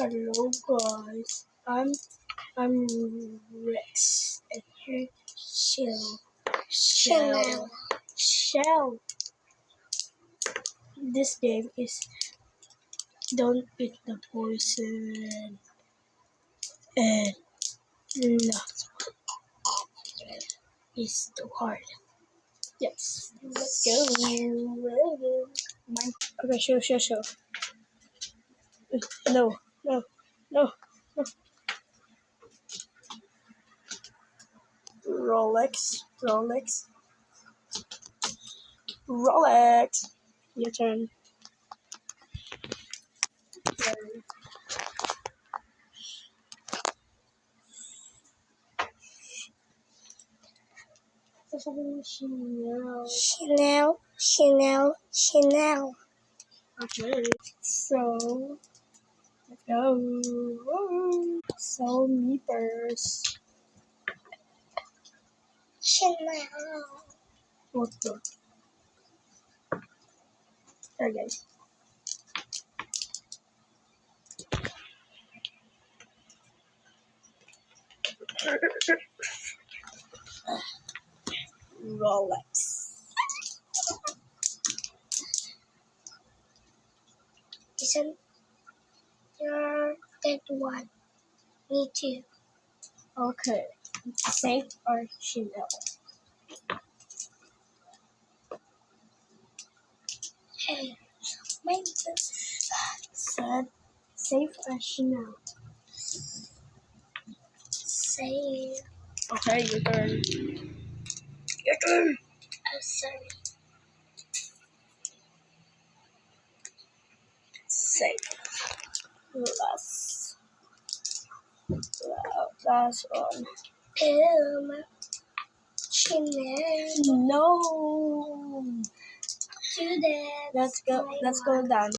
Hello guys, I'm Rex and here Shell. This game is don't eat the poison and not is too hard. Yes, let's go. Okay, show. No. Rolex. Your turn. Chanel. Okay. So let's go. So me first. Chanel. What the? There, guys. Rolex. Isn't your that one? Me too. Okay. Safe or Chanel? Hey, mine said safe or Chanel? Safe. Okay, your turn. Oh, sorry. Safe. Last one. Chanel. No. Let's go down.